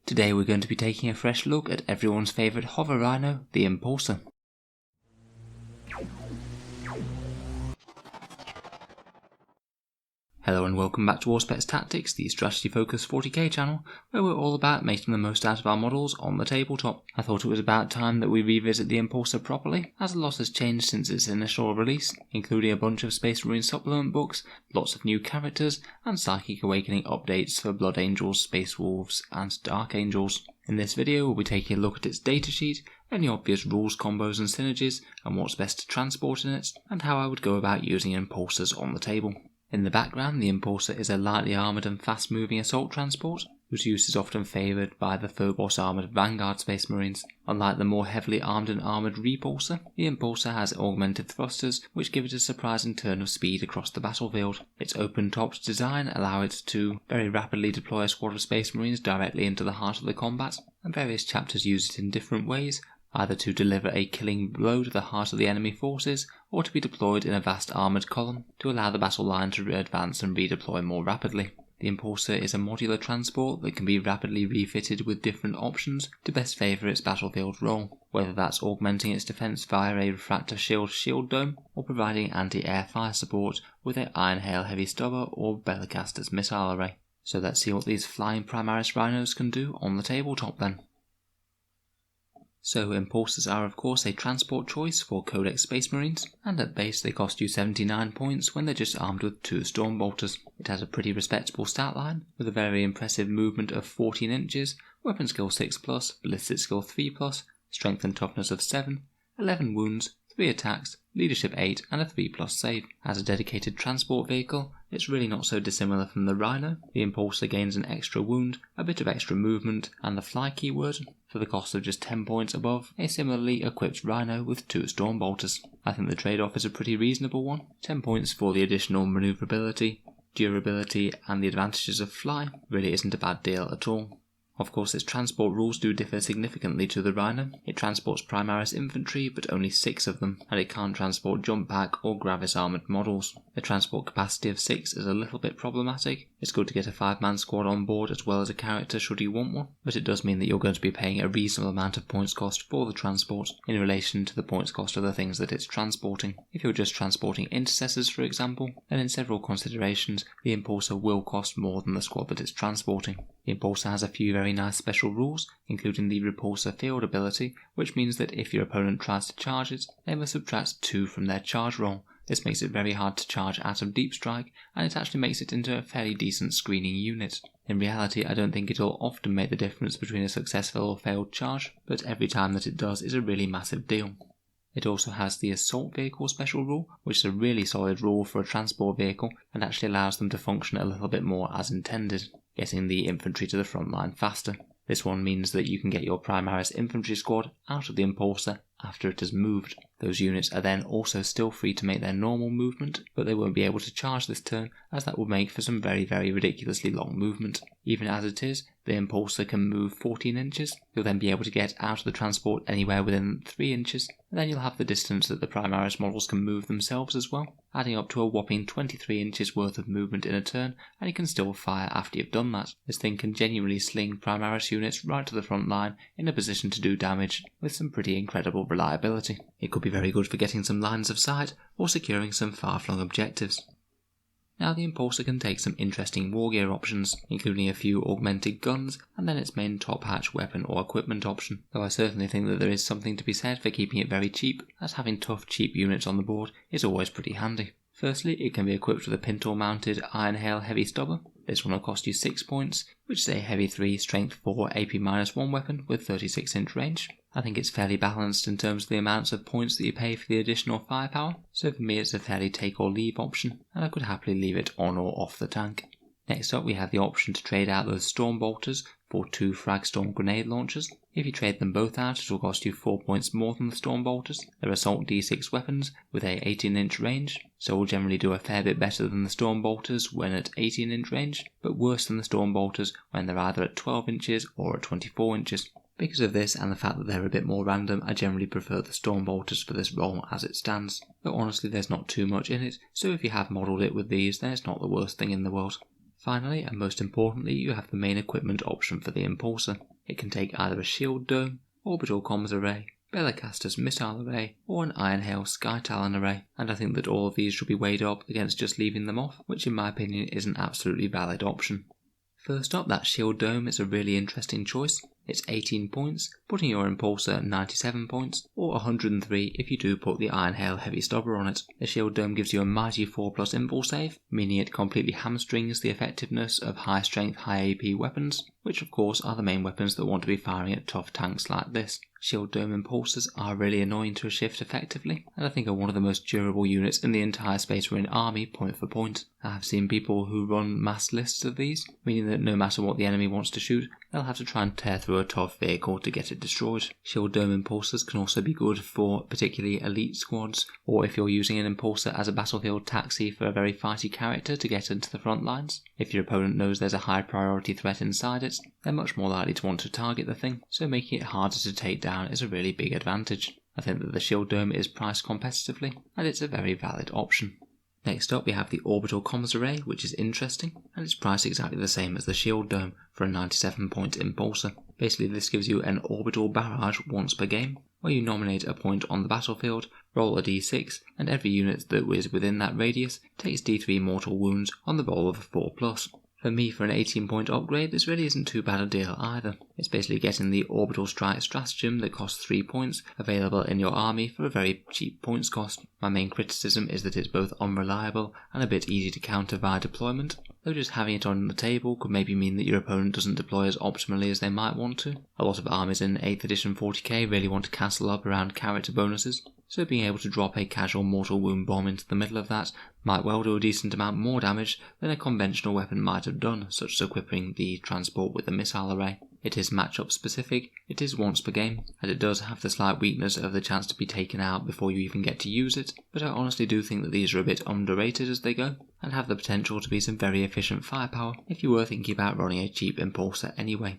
Today we're going to be taking a fresh look at everyone's favourite hover rhino, the Impulsor. Hello and welcome back to Auspex Tactics, the strategy focused 40k channel, where we're all about making the most out of our models on the tabletop. I thought it was about time that we revisit the Impulsor properly, as a lot has changed since its initial release, including a bunch of Space Marine supplement books, lots of new characters, and Psychic Awakening updates for Blood Angels, Space Wolves, and Dark Angels. In this video we'll be taking a look at its datasheet, any obvious rules, combos and synergies, and what's best to transport in it, and how I would go about using Impulsors on the table. In the background, the Impulsor is a lightly armoured and fast-moving assault transport, whose use is often favoured by the Phobos armoured Vanguard Space Marines. Unlike the more heavily armed and armoured Repulsor, the Impulsor has augmented thrusters, which give it a surprising turn of speed across the battlefield. Its open-topped design allows it to very rapidly deploy a squad of Space Marines directly into the heart of the combat, and various chapters use it in different ways, either to deliver a killing blow to the heart of the enemy forces, or to be deployed in a vast armoured column to allow the battle line to advance and redeploy more rapidly. The Impulsor is a modular transport that can be rapidly refitted with different options to best favour its battlefield role, whether that's augmenting its defence via a refractor shield dome, or providing anti-air fire support with an Iron Hail Heavy Stubber or Bellicast's missile array. So let's see what these flying Primaris rhinos can do on the tabletop then. So Impulsors are of course a transport choice for Codex Space Marines, and at base they cost you 79 points when they're just armed with 2 Stormbolters. It has a pretty respectable stat line, with a very impressive movement of 14 inches, weapon skill 6+, ballistic skill 3+, strength and toughness of 7, 11 wounds, 3 attacks, leadership 8 and a 3+ save. As a dedicated transport vehicle, it's really not so dissimilar from the Rhino. The Impulsor gains an extra wound, a bit of extra movement, and the fly keyword, for the cost of just 10 points above a similarly equipped Rhino with 2 Stormbolters. I think the trade-off is a pretty reasonable one. 10 points for the additional manoeuvrability, durability and the advantages of fly really isn't a bad deal at all. Of course, its transport rules do differ significantly to the Rhino. It transports Primaris infantry, but only 6 of them, and it can't transport jump pack or Gravis armoured models. A transport capacity of 6 is a little bit problematic. It's good to get a 5-man squad on board as well as a character should you want one, but it does mean that you're going to be paying a reasonable amount of points cost for the transport in relation to the points cost of the things that it's transporting. If you're just transporting intercessors, for example, then in several considerations the Impulsor will cost more than the squad that it's transporting. The Impulsor has a few very nice special rules, including the Repulsor Field ability, which means that if your opponent tries to charge it, they must subtract 2 from their charge roll. This makes it very hard to charge out of deep strike, and it actually makes it into a fairly decent screening unit. In reality, I don't think it'll often make the difference between a successful or failed charge, but every time that it does is a really massive deal. It also has the Assault Vehicle special rule, which is a really solid rule for a transport vehicle and actually allows them to function a little bit more as intended, getting the infantry to the front line faster. This one means that you can get your Primaris infantry squad out of the Impulsor after it has moved. Those units are then also still free to make their normal movement, but they won't be able to charge this turn, as that will make for some very ridiculously long movement. Even as it is, the Impulsor can move 14 inches. You'll then be able to get out of the transport anywhere within 3 inches, and then you'll have the distance that the Primaris models can move themselves as well, adding up to a whopping 23 inches worth of movement in a turn, and you can still fire after you've done that. This thing can genuinely sling Primaris units right to the front line in a position to do damage with some pretty incredible reliability. It could be very good for getting some lines of sight or securing some far-flung objectives. Now the Impulsor can take some interesting wargear options, including a few augmented guns and then its main top hatch weapon or equipment option, though I certainly think that there is something to be said for keeping it very cheap, as having tough cheap units on the board is always pretty handy. Firstly, it can be equipped with a pintle mounted Iron Hail Heavy Stubber. This one will cost you 6 points, which is a heavy 3, strength 4, AP-1 weapon with 36-inch range. I think it's fairly balanced in terms of the amounts of points that you pay for the additional firepower, so for me it's a fairly take or leave option, and I could happily leave it on or off the tank. Next up we have the option to trade out those Stormbolters for 2 Fragstorm grenade launchers. If you trade them both out, it will cost you 4 points more than the Stormbolters. They're Assault D6 weapons with a 18-inch range, so will generally do a fair bit better than the Stormbolters when at 18-inch range, but worse than the Stormbolters when they're either at 12 inches or at 24 inches. Because of this and the fact that they're a bit more random, I generally prefer the Stormbolters for this role as it stands, though honestly there's not too much in it, so if you have modelled it with these then it's not the worst thing in the world. Finally, and most importantly, you have the main equipment option for the Impulsor. It can take either a shield dome, orbital comms array, Bellicaster's missile array, or an Iron Hail Sky Talon array, and I think that all of these should be weighed up against just leaving them off, which in my opinion is an absolutely valid option. First up, that shield dome is a really interesting choice. It's 18 points, putting your Impulsor at 97 points, or 103 if you do put the Iron Hail Heavy Stubber on it. The shield dome gives you a mighty 4+ impulse save, meaning it completely hamstrings the effectiveness of high strength, high AP weapons, which of course are the main weapons that want to be firing at tough tanks like this. Shield Dome Impulsors are really annoying to shift effectively, and I think are one of the most durable units in the entire Space Marine army point for point. I have seen people who run mass lists of these, meaning that no matter what the enemy wants to shoot, they'll have to try and tear through a tough vehicle to get it destroyed. Shield Dome Impulsors can also be good for particularly elite squads, or if you're using an Impulsor as a battlefield taxi for a very fighty character to get into the front lines. If your opponent knows there's a high priority threat inside it, they're much more likely to want to target the thing, so making it harder to take down is a really big advantage. I think that the Shield Dome is priced competitively, and it's a very valid option. Next up we have the Orbital Comms Array, which is interesting, and it's priced exactly the same as the Shield Dome for a 97 point Impulsor. Basically this gives you an orbital barrage once per game, where you nominate a point on the battlefield, roll a d6, and every unit that is within that radius takes d3 mortal wounds on the roll of a 4+. For me, for an 18 point upgrade, this really isn't too bad a deal either. It's basically getting the Orbital Strike Stratagem that costs 3 points available in your army for a very cheap points cost. My main criticism is that it's both unreliable and a bit easy to counter via deployment, though just having it on the table could maybe mean that your opponent doesn't deploy as optimally as they might want to. A lot of armies in 8th edition 40k really want to castle up around character bonuses, so being able to drop a casual mortal wound bomb into the middle of that might well do a decent amount more damage than a conventional weapon might have done, such as equipping the transport with a missile array. It is matchup specific, it is once per game, and it does have the slight weakness of the chance to be taken out before you even get to use it, but I honestly do think that these are a bit underrated as they go, and have the potential to be some very efficient firepower if you were thinking about running a cheap Impulsor anyway.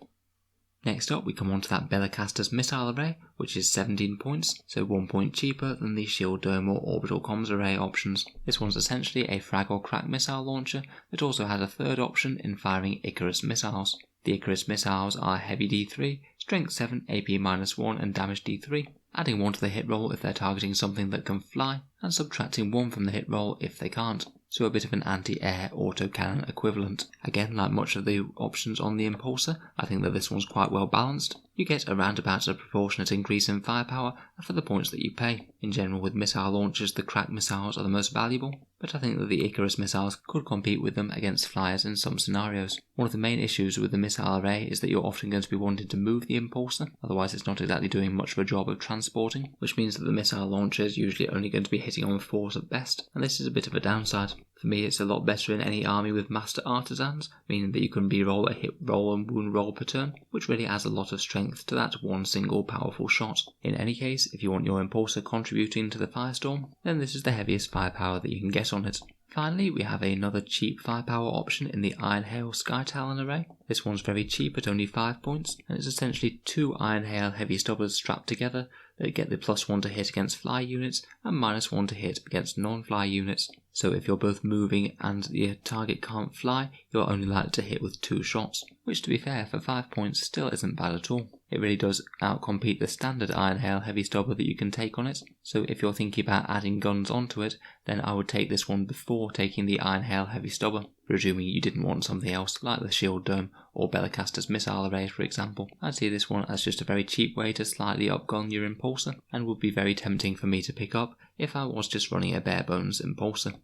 Next up we come on to that Bellicaster's missile array, which is 17 points, so 1 point cheaper than the Shield Dome or Orbital Comms array options. This one's essentially a frag or crack missile launcher that also has a third option in firing Icarus missiles. The Icarus missiles are heavy D3, strength 7, AP -1 and damage D3, adding 1 to the hit roll if they're targeting something that can fly, and subtracting 1 from the hit roll if they can't. So a bit of an anti-air autocannon equivalent. Again, like much of the options on the Impulsor, I think that this one's quite well balanced. You get around about a proportionate increase in firepower for the points that you pay. In general, with missile launchers, the crack missiles are the most valuable, but I think that the Icarus missiles could compete with them against flyers in some scenarios. One of the main issues with the missile array is that you're often going to be wanting to move the Impulsor, otherwise it's not exactly doing much of a job of transporting, which means that the missile launcher is usually only going to be hitting on 4s at best, and this is a bit of a downside. For me, it's a lot better in any army with master artisans, meaning that you can re-roll a hit roll and wound roll per turn, which really adds a lot of strength to that one single powerful shot. In any case, if you want your Impulsor contributing to the firestorm, then this is the heaviest firepower that you can get on it. Finally, we have another cheap firepower option in the Iron Hail Sky Talon array. This one's very cheap at only 5 points, and it's essentially 2 Iron Hail Heavy Stubbers strapped together that get the +1 to hit against fly units and -1 to hit against non-fly units. So if you're both moving and the target can't fly, you're only likely to hit with 2 shots, which to be fair for 5 points still isn't bad at all. It really does outcompete the standard Iron Hail Heavy Stubber that you can take on it, so if you're thinking about adding guns onto it, then I would take this one before taking the Iron Hail Heavy Stubber, presuming you didn't want something else like the Shield Dome or Bellicaster's missile array for example. I'd see this one as just a very cheap way to slightly upgun your Impulsor, and would be very tempting for me to pick up if I was just running a bare bones Impulsor.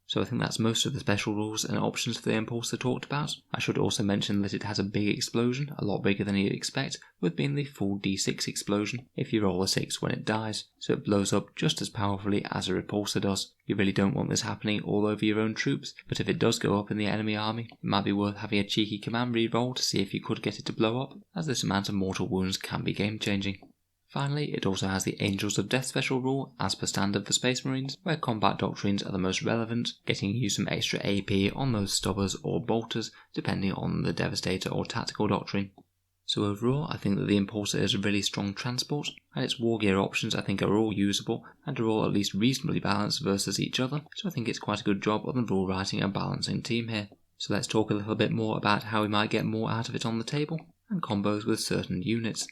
So I think that's most of the special rules and options for the Impulsor talked about. I should also mention that it has a big explosion, a lot bigger than you'd expect, with being the full D6 explosion if you roll a 6 when it dies, so it blows up just as powerfully as a Repulsor does. You really don't want this happening all over your own troops, but if it does go up in the enemy army, it might be worth having a cheeky command reroll to see if you could get it to blow up, as this amount of mortal wounds can be game changing. Finally, it also has the Angels of Death special rule, as per standard for Space Marines, where combat doctrines are the most relevant, getting you some extra AP on those stubbers or bolters, depending on the Devastator or Tactical doctrine. So overall, I think that the Impulsor is a really strong transport, and its war gear options I think are all usable, and are all at least reasonably balanced versus each other, so I think it's quite a good job of the rule writing and balancing team here. So let's talk a little bit more about how we might get more out of it on the table. and combos with certain units.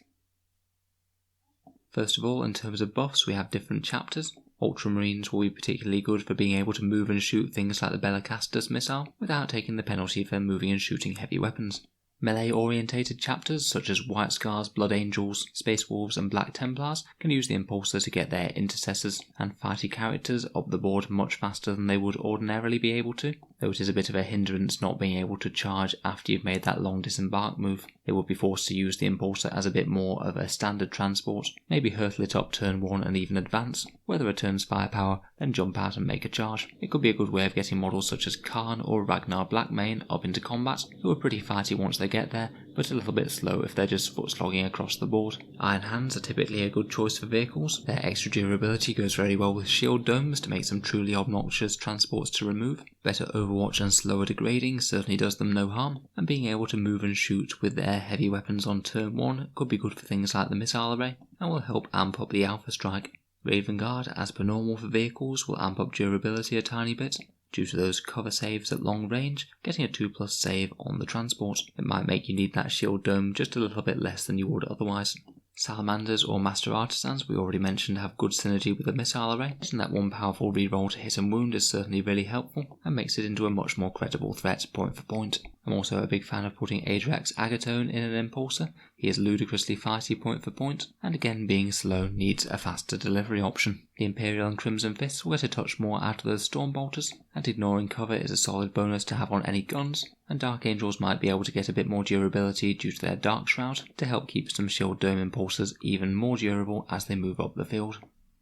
First of all, in terms of buffs, we have different chapters. Ultramarines will be particularly good for being able to move and shoot things like the Bellicastus missile without taking the penalty for moving and shooting heavy weapons. Melee-orientated chapters such as White Scars, Blood Angels, Space Wolves and Black Templars can use the Impulsor to get their Intercessors and fighty characters up the board much faster than they would ordinarily be able to, though it is a bit of a hindrance not being able to charge after you've made that long disembark move. They would be forced to use the Impulsor as a bit more of a standard transport, maybe hurtle it up turn 1 and even advance, weather a turn's firepower, then jump out and make a charge. It could be a good way of getting models such as Khan or Ragnar Blackmane up into combat, who are pretty fighty once they get there, but a little bit slow if they're just foot slogging across the board. Iron Hands are typically a good choice for vehicles. Their extra durability goes very well with shield domes to make some truly obnoxious transports to remove. Better overwatch and slower degrading certainly does them no harm, and being able to move and shoot with their heavy weapons on turn 1 could be good for things like the missile array, and will help amp up the Alpha Strike. Raven Guard, as per normal for vehicles, will amp up durability a tiny bit. Due to those cover saves at long range, getting a 2+ save on the transport, it might make you need that shield dome just a little bit less than you would otherwise. Salamanders or Master Artisans, we already mentioned, have good synergy with the missile array, and that one powerful reroll to hit and wound is certainly really helpful, and makes it into a much more credible threat point for point. I'm also a big fan of putting Adrax Agatone in an Impulsor. He is ludicrously fighty point for point, and again being slow needs a faster delivery option. The Imperial and Crimson Fists will get a touch more out of those Stormbolters, and ignoring cover is a solid bonus to have on any guns, and Dark Angels might be able to get a bit more durability due to their Dark Shroud to help keep some Shield Dome Impulsors even more durable as they move up the field.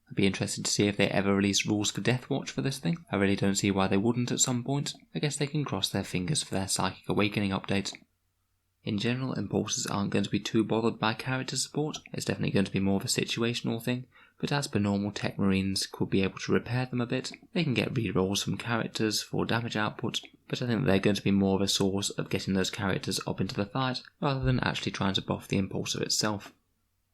I'd be interested to see if they ever release rules for Deathwatch for this thing. I really don't see why they wouldn't at some point. I guess they can cross their fingers for their Psychic Awakening update. In general, Impulsors aren't going to be too bothered by character support. It's definitely going to be more of a situational thing, but as per normal, Tech Marines could be able to repair them a bit. They can get rerolls from characters for damage output, but I think they're going to be more of a source of getting those characters up into the fight, rather than actually trying to buff the Impulsor itself.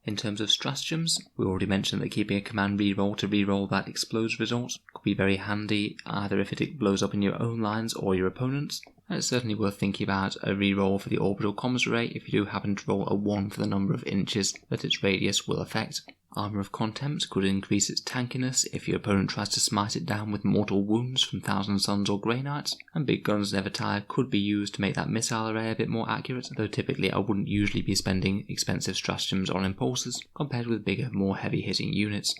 In terms of stratagems, we already mentioned that keeping a command reroll to reroll that explodes result could be very handy, either if it blows up in your own lines or your opponent's, and it's certainly worth thinking about a reroll for the orbital comms array if you do happen to roll a 1 for the number of inches that its radius will affect. Armour of Contempt could increase its tankiness if your opponent tries to smite it down with mortal wounds from Thousand Suns or Grey Knights, and Big Guns Never Tire could be used to make that missile array a bit more accurate, though typically I wouldn't usually be spending expensive stratagems on Impulsors compared with bigger, more heavy hitting units.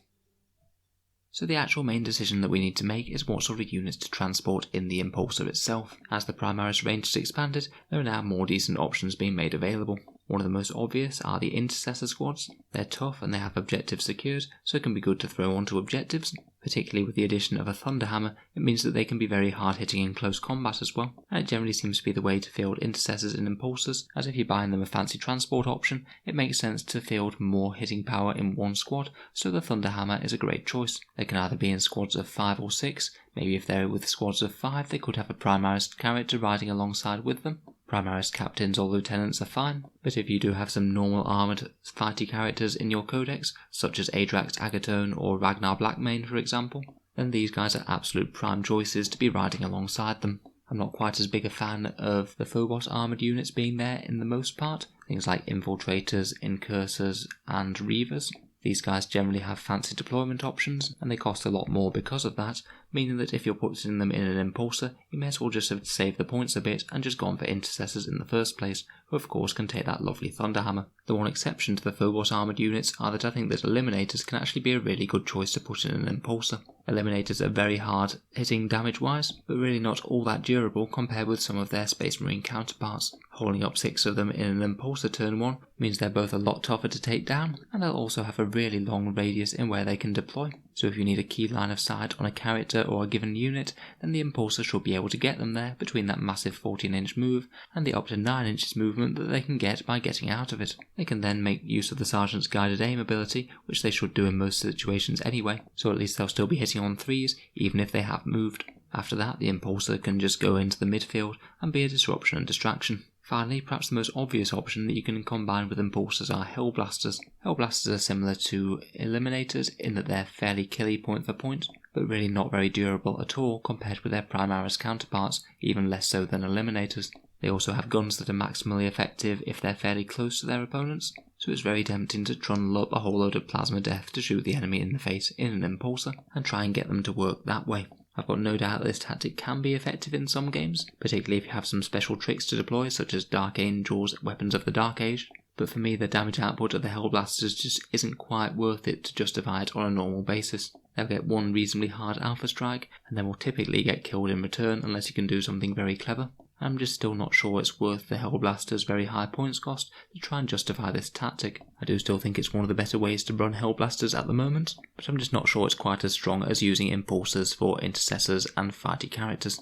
So the actual main decision that we need to make is what sort of units to transport in the Impulsor itself. As the Primaris range has expanded, there are now more decent options being made available. One of the most obvious are the Intercessor Squats. They're tough and they have objectives secured, so it can be good to throw onto objectives. Particularly with the addition of a Thunderhammer, it means that they can be very hard hitting in close combat as well, and it generally seems to be the way to field Intercessors and Impulsors, as if you're buying them a fancy transport option, it makes sense to field more hitting power in one squad, so the Thunderhammer is a great choice. They can either be in squads of 5 or 6, maybe if they're with squads of 5 they could have a Primaris character riding alongside with them. Primaris captains or lieutenants are fine, but if you do have some normal armoured fighty characters in your codex, such as Adrax Agatone or Ragnar Blackmane for example, then these guys are absolute prime choices to be riding alongside them. I'm not quite as big a fan of the Phobos armoured units being there in the most part, things like Infiltrators, Incursors and Reavers. These guys generally have fancy deployment options, and they cost a lot more because of that, meaning that if you're putting them in an Impulsor, you may as well just have saved the points a bit and just gone for Intercessors in the first place, who of course can take that lovely Thunderhammer. The one exception to the Phobos armoured units are that I think that Eliminators can actually be a really good choice to put in an Impulsor. Eliminators are very hard hitting damage-wise, but really not all that durable compared with some of their Space Marine counterparts. Holding up 6 of them in an Impulsor turn 1 means they're both a lot tougher to take down, and they'll also have a really long radius in where they can deploy. So if you need a key line of sight on a character or a given unit, then the Impulsor should be able to get them there between that massive 14-inch move and the up to 9 inches movement that they can get by getting out of it. They can then make use of the Sergeant's Guided Aim ability, which they should do in most situations anyway, so at least they'll still be hitting on 3s even if they have moved. After that, the Impulsor can just go into the midfield and be a disruption and distraction. Finally, perhaps the most obvious option that you can combine with Impulsors are Hellblasters. Hellblasters are similar to Eliminators in that they're fairly killy point for point, but really not very durable at all compared with their Primaris counterparts, even less so than Eliminators. They also have guns that are maximally effective if they're fairly close to their opponents, so it's very tempting to trundle up a whole load of plasma death to shoot the enemy in the face in an Impulsor and try and get them to work that way. I've got no doubt that this tactic can be effective in some games, particularly if you have some special tricks to deploy such as Dark Angel's Weapons of the Dark Age, but for me the damage output of the Hellblasters just isn't quite worth it to justify it on a normal basis. They'll get one reasonably hard alpha strike and then will typically get killed in return unless you can do something very clever. I'm just still not sure it's worth the Hellblaster's very high points cost to try and justify this tactic. I do still think it's one of the better ways to run Hellblasters at the moment, but I'm just not sure it's quite as strong as using Impulsors for Intercessors and fighty characters.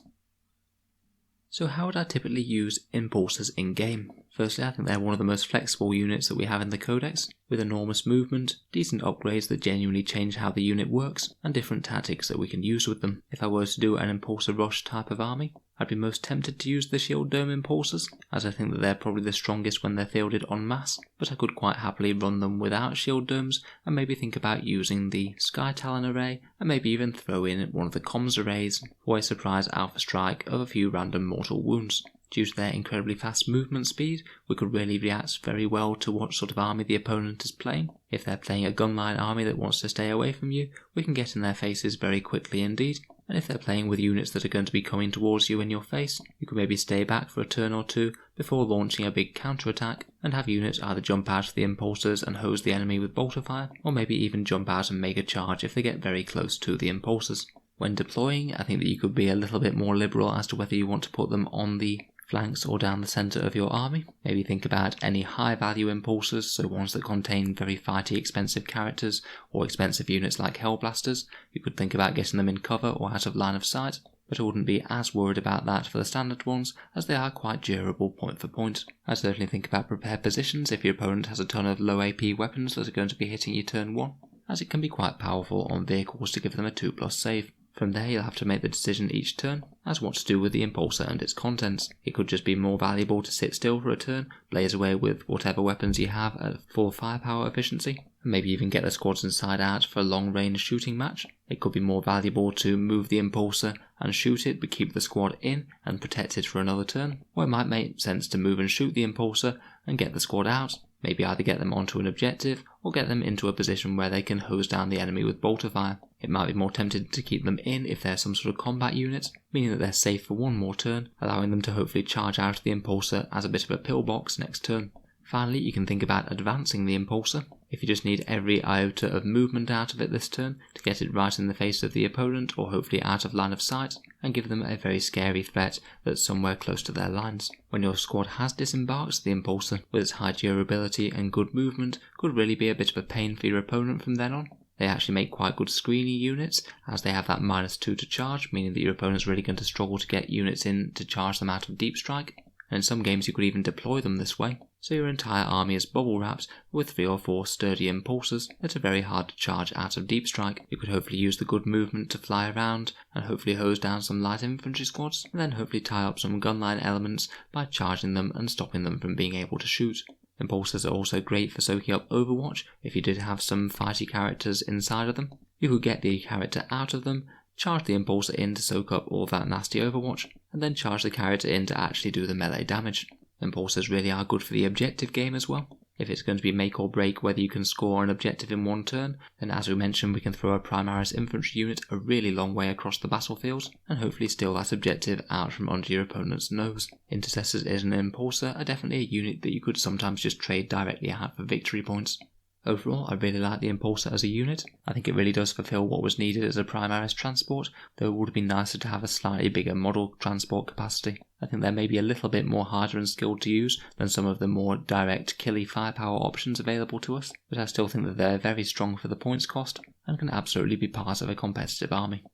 So how would I typically use Impulsors in game? Firstly, I think they're one of the most flexible units that we have in the Codex, with enormous movement, decent upgrades that genuinely change how the unit works, and different tactics that we can use with them. If I were to do an Impulsor rush type of army, I'd be most tempted to use the Shield Dome Impulsors, as I think that they're probably the strongest when they're fielded en masse, but I could quite happily run them without Shield Domes, and maybe think about using the Sky Talon array, and maybe even throw in one of the Comms arrays for a surprise alpha strike of a few random mortal wounds. Due to their incredibly fast movement speed, we could really react very well to what sort of army the opponent is playing. If they're playing a gunline army that wants to stay away from you, we can get in their faces very quickly indeed. And if they're playing with units that are going to be coming towards you in your face, you can maybe stay back for a turn or two before launching a big counterattack and have units either jump out of the Impulsors and hose the enemy with bolter fire, or maybe even jump out and make a charge if they get very close to the Impulsors. When deploying, I think that you could be a little bit more liberal as to whether you want to put them on the flanks or down the centre of your army. Maybe think about any high value Impulsors, so ones that contain very fighty expensive characters or expensive units like Hellblasters. You could think about getting them in cover or out of line of sight, but I wouldn't be as worried about that for the standard ones, as they are quite durable point for point. I'd certainly think about prepared positions if your opponent has a ton of low AP weapons that are going to be hitting you turn 1, as it can be quite powerful on vehicles to give them a 2+ save. From there you'll have to make the decision each turn as what to do with the Impulsor and its contents. It could just be more valuable to sit still for a turn, blaze away with whatever weapons you have at full firepower efficiency, and maybe even get the squads inside out for a long range shooting match. It could be more valuable to move the Impulsor and shoot it but keep the squad in and protect it for another turn, or it might make sense to move and shoot the Impulsor and get the squad out. Maybe either get them onto an objective or get them into a position where they can hose down the enemy with bolter fire. It might be more tempted to keep them in if they're some sort of combat unit, meaning that they're safe for one more turn, allowing them to hopefully charge out of the Impulsor as a bit of a pillbox next turn. Finally, you can think about advancing the Impulsor. If you just need every iota of movement out of it this turn to get it right in the face of the opponent or hopefully out of line of sight and give them a very scary threat that's somewhere close to their lines. When your squad has disembarked, the Impulsor, with its high durability and good movement, could really be a bit of a pain for your opponent from then on. They actually make quite good screeny units, as they have that -2 to charge, meaning that your opponent's really going to struggle to get units in to charge them out of deep strike. And in some games you could even deploy them this way, so your entire army is bubble wrapped with 3 or 4 sturdy Impulsors that are very hard to charge out of deep strike. You could hopefully use the good movement to fly around and hopefully hose down some light infantry squads, and then hopefully tie up some gunline elements by charging them and stopping them from being able to shoot. Impulsors are also great for soaking up Overwatch if you did have some fighty characters inside of them. You could get the character out of them, charge the Impulsor in to soak up all that nasty Overwatch, and then charge the character in to actually do the melee damage. Impulsors really are good for the objective game as well. If it's going to be make or break whether you can score an objective in one turn, then as we mentioned we can throw a Primaris infantry unit a really long way across the battlefield, and hopefully steal that objective out from under your opponent's nose. Intercessors is an Impulsor are definitely a unit that you could sometimes just trade directly out for victory points. Overall, I really like the Impulsor as a unit. I think it really does fulfill what was needed as a Primaris transport, though it would have been nicer to have a slightly bigger model transport capacity. I think they're maybe a little bit more harder and skilled to use than some of the more direct killy firepower options available to us, but I still think that they're very strong for the points cost and can absolutely be part of a competitive army.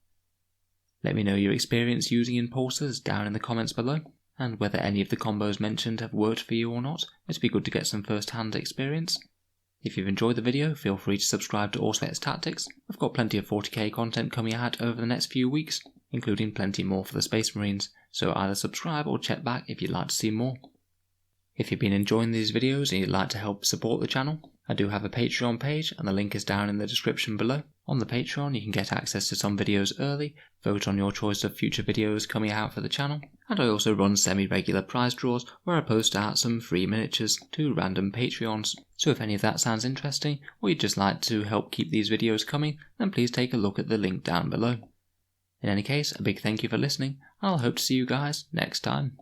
Let me know your experience using Impulsors down in the comments below, and whether any of the combos mentioned have worked for you or not. It'd be good to get some first-hand experience. If you've enjoyed the video, feel free to subscribe to Auspex Tactics. I've got plenty of 40k content coming out over the next few weeks, including plenty more for the Space Marines, so either subscribe or check back if you'd like to see more. If you've been enjoying these videos and you'd like to help support the channel, I do have a Patreon page and the link is down in the description below. On the Patreon you can get access to some videos early, vote on your choice of future videos coming out for the channel, and I also run semi-regular prize draws where I post out some free miniatures to random Patreons. So if any of that sounds interesting, or you'd just like to help keep these videos coming, then please take a look at the link down below. In any case, a big thank you for listening, and I'll hope to see you guys next time.